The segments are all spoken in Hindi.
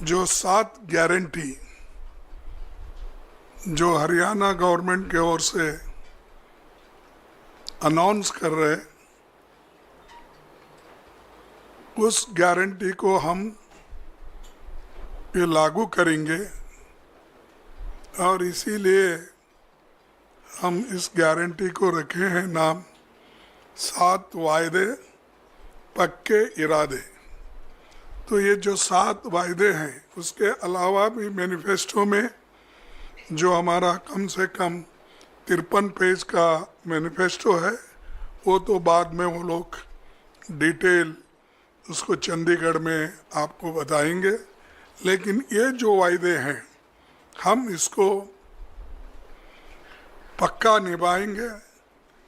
जो 7 गारंटी जो हरियाणा गवर्नमेंट की ओर से अनाउंस कर रहे, उस गारंटी को हम ये लागू करेंगे और इसीलिए हम इस गारंटी को रखे हैं नाम 7 वायदे पक्के इरादे। तो ये जो 7 वायदे हैं, उसके अलावा भी मैनिफेस्टो में जो हमारा कम से कम 53 पेज का मैनिफेस्टो है, वो तो बाद में वो लोग डिटेल उसको चंडीगढ़ में आपको बताएंगे। लेकिन ये जो वायदे हैं, हम इसको पक्का निभाएंगे।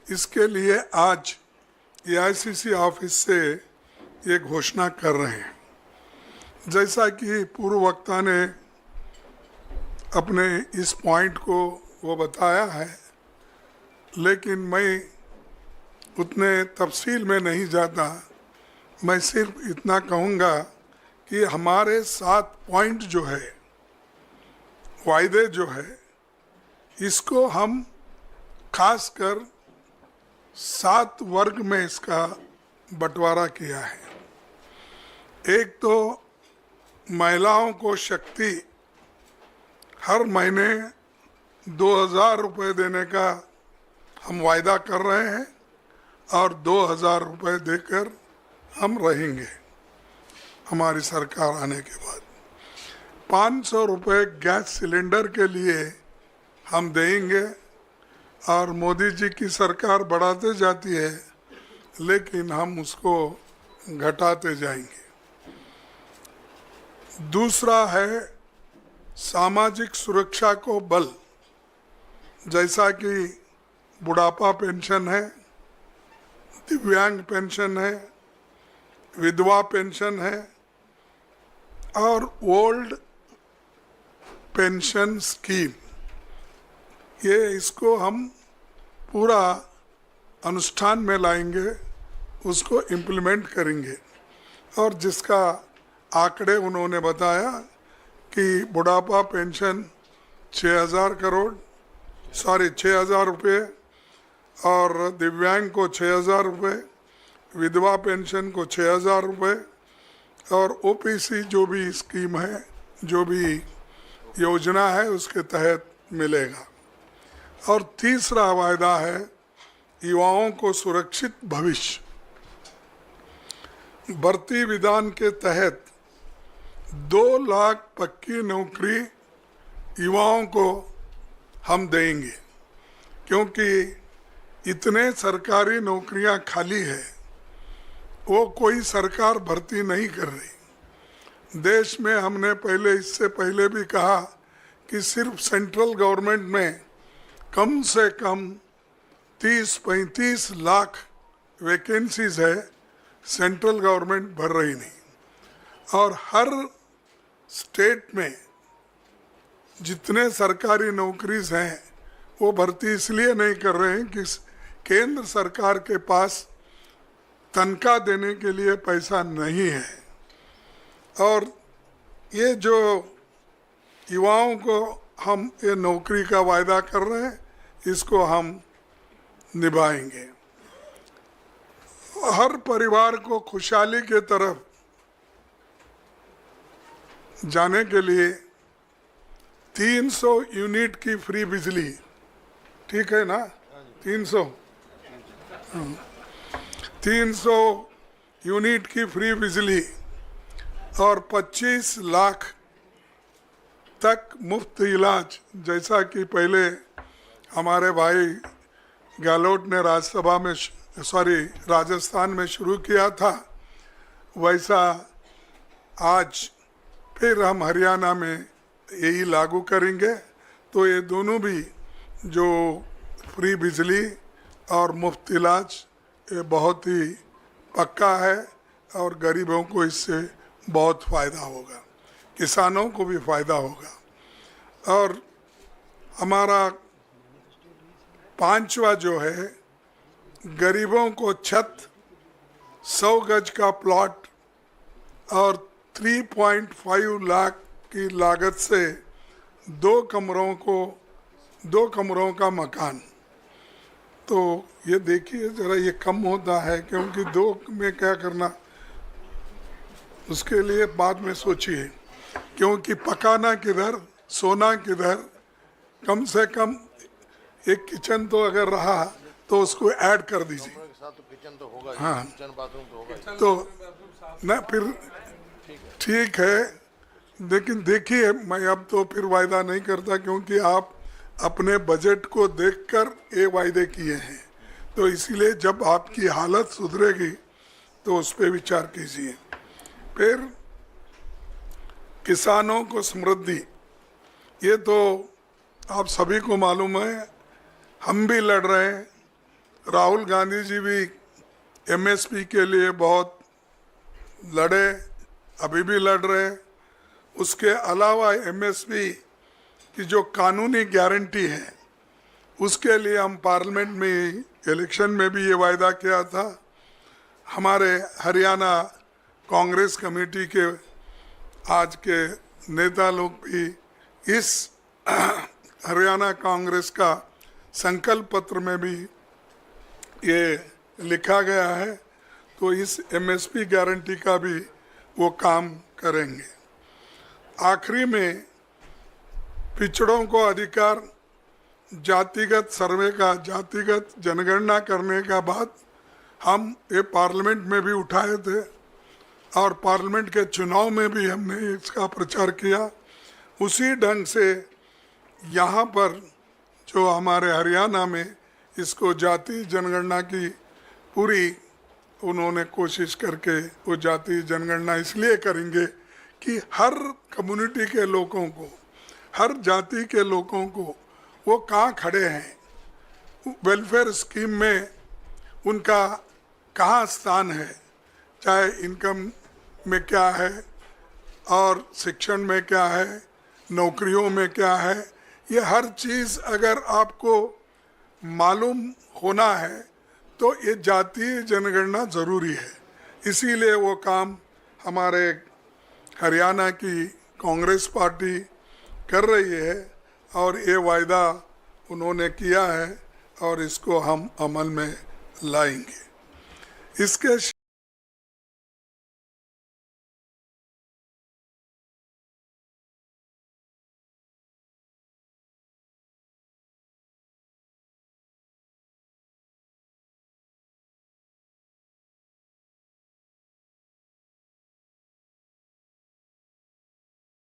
इसके लिए आज एआईसीसी ऑफिस से ये घोषणा कर रहे हैं। जैसा कि पूर्व वक्ता ने अपने इस पॉइंट को वो बताया है, लेकिन मैं उतने तफसील में नहीं जाता। मैं सिर्फ इतना कहूँगा कि हमारे 7 पॉइंट जो है, वायदे जो है, इसको हम खासकर 7 वर्ग में इसका बंटवारा किया है। एक तो महिलाओं को शक्ति हर महीने 2000 रुपये देने का हम वायदा कर रहे हैं और 2000 रुपये देकर हम रहेंगे हमारी सरकार आने के बाद। 500 रुपये गैस सिलेंडर के लिए हम देंगे और मोदी जी की सरकार बढ़ाते जाती है, लेकिन हम उसको घटाते जाएंगे। दूसरा है सामाजिक सुरक्षा को बल, जैसा कि बुढ़ापा पेंशन है, दिव्यांग पेंशन है, विधवा पेंशन है और ओल्ड पेंशन स्कीम। ये इसको हम पूरा अनुष्ठान में लाएंगे, उसको इम्प्लीमेंट करेंगे। और जिसका आंकड़े उन्होंने बताया कि बुढ़ापा पेंशन 6000 रुपये और दिव्यांग को 6000 रुपये, विधवा पेंशन को 6000 रुपये और ओपीसी जो भी स्कीम है, जो भी योजना है, उसके तहत मिलेगा। और तीसरा वायदा है युवाओं को सुरक्षित भविष्य। भर्ती विधान के तहत 2 लाख पक्की नौकरी युवाओं को हम देंगे, क्योंकि इतने सरकारी नौकरियां खाली है, वो कोई सरकार भर्ती नहीं कर रही। देश में हमने इससे पहले भी कहा कि सिर्फ सेंट्रल गवर्नमेंट में कम से कम 30-35 लाख वैकेंसीज है, सेंट्रल गवर्नमेंट भर रही नहीं। और हर स्टेट में जितने सरकारी नौकरीज हैं, वो भर्ती इसलिए नहीं कर रहे हैं कि केंद्र सरकार के पास तनख्वाह देने के लिए पैसा नहीं है। और ये जो युवाओं को हम ये नौकरी का वायदा कर रहे हैं, इसको हम निभाएंगे। हर परिवार को खुशहाली के तरफ जाने के लिए 300 यूनिट की फ्री बिजली, ठीक है ना? 300 यूनिट की फ्री बिजली और 25 लाख तक मुफ्त इलाज, जैसा कि पहले हमारे भाई गहलोत ने राजस्थान में शुरू किया था, वैसा आज फिर हम हरियाणा में यही लागू करेंगे। तो ये दोनों भी जो फ्री बिजली और मुफ्त इलाज, ये बहुत ही पक्का है और गरीबों को इससे बहुत फ़ायदा होगा, किसानों को भी फ़ायदा होगा। और हमारा 5वां जो है, गरीबों को छत, 100 गज का प्लॉट और 3.5 लाख की लागत से 2 कमरों का मकान। तो ये देखिए ज़रा, ये कम होता है क्योंकि 2 में क्या करना, उसके लिए बाद में सोचिए, क्योंकि पकाना किधर, सोना किधर। कम से कम एक किचन तो अगर रहा तो उसको ऐड कर दीजिए। साथ तो किचन तो होगा, हाँ, किचन बाथरूम तो होगा। तो ना फिर ठीक है, लेकिन देखिए मैं अब तो फिर वायदा नहीं करता, क्योंकि आप अपने बजट को देखकर ये वायदे किए हैं। तो इसीलिए जब आपकी हालत सुधरेगी तो उस पर विचार कीजिए। फिर किसानों को समृद्धि, ये तो आप सभी को मालूम है, हम भी लड़ रहे हैं। राहुल गांधी जी भी एमएसपी के लिए बहुत लड़े, अभी भी लड़ रहे हैं। उसके अलावा एमएसपी की जो कानूनी गारंटी है, उसके लिए हम पार्लियामेंट में इलेक्शन में भी ये वायदा किया था। हमारे हरियाणा कांग्रेस कमेटी के आज के नेता लोग भी इस हरियाणा कांग्रेस का संकल्प पत्र में भी ये लिखा गया है। तो इस एमएसपी गारंटी का भी वो काम करेंगे। आखिरी में पिछड़ों को अधिकार, जातिगत सर्वे का, जातिगत जनगणना करने का बात हम ये पार्लियामेंट में भी उठाए थे और पार्लियामेंट के चुनाव में भी हमने इसका प्रचार किया। उसी ढंग से यहाँ पर जो हमारे हरियाणा में इसको जाति जनगणना की पूरी उन्होंने कोशिश करके वो जाति जनगणना इसलिए करेंगे कि हर कम्युनिटी के लोगों को, हर जाति के लोगों को वो कहाँ खड़े हैं, वेलफेयर स्कीम में उनका कहाँ स्थान है, चाहे इनकम में क्या है और शिक्षण में क्या है, नौकरियों में क्या है, ये हर चीज़ अगर आपको मालूम होना है तो ये जातीय जनगणना ज़रूरी है। इसीलिए वो काम हमारे हरियाणा की कांग्रेस पार्टी कर रही है और ये वायदा उन्होंने किया है और इसको हम अमल में लाएंगे। इसके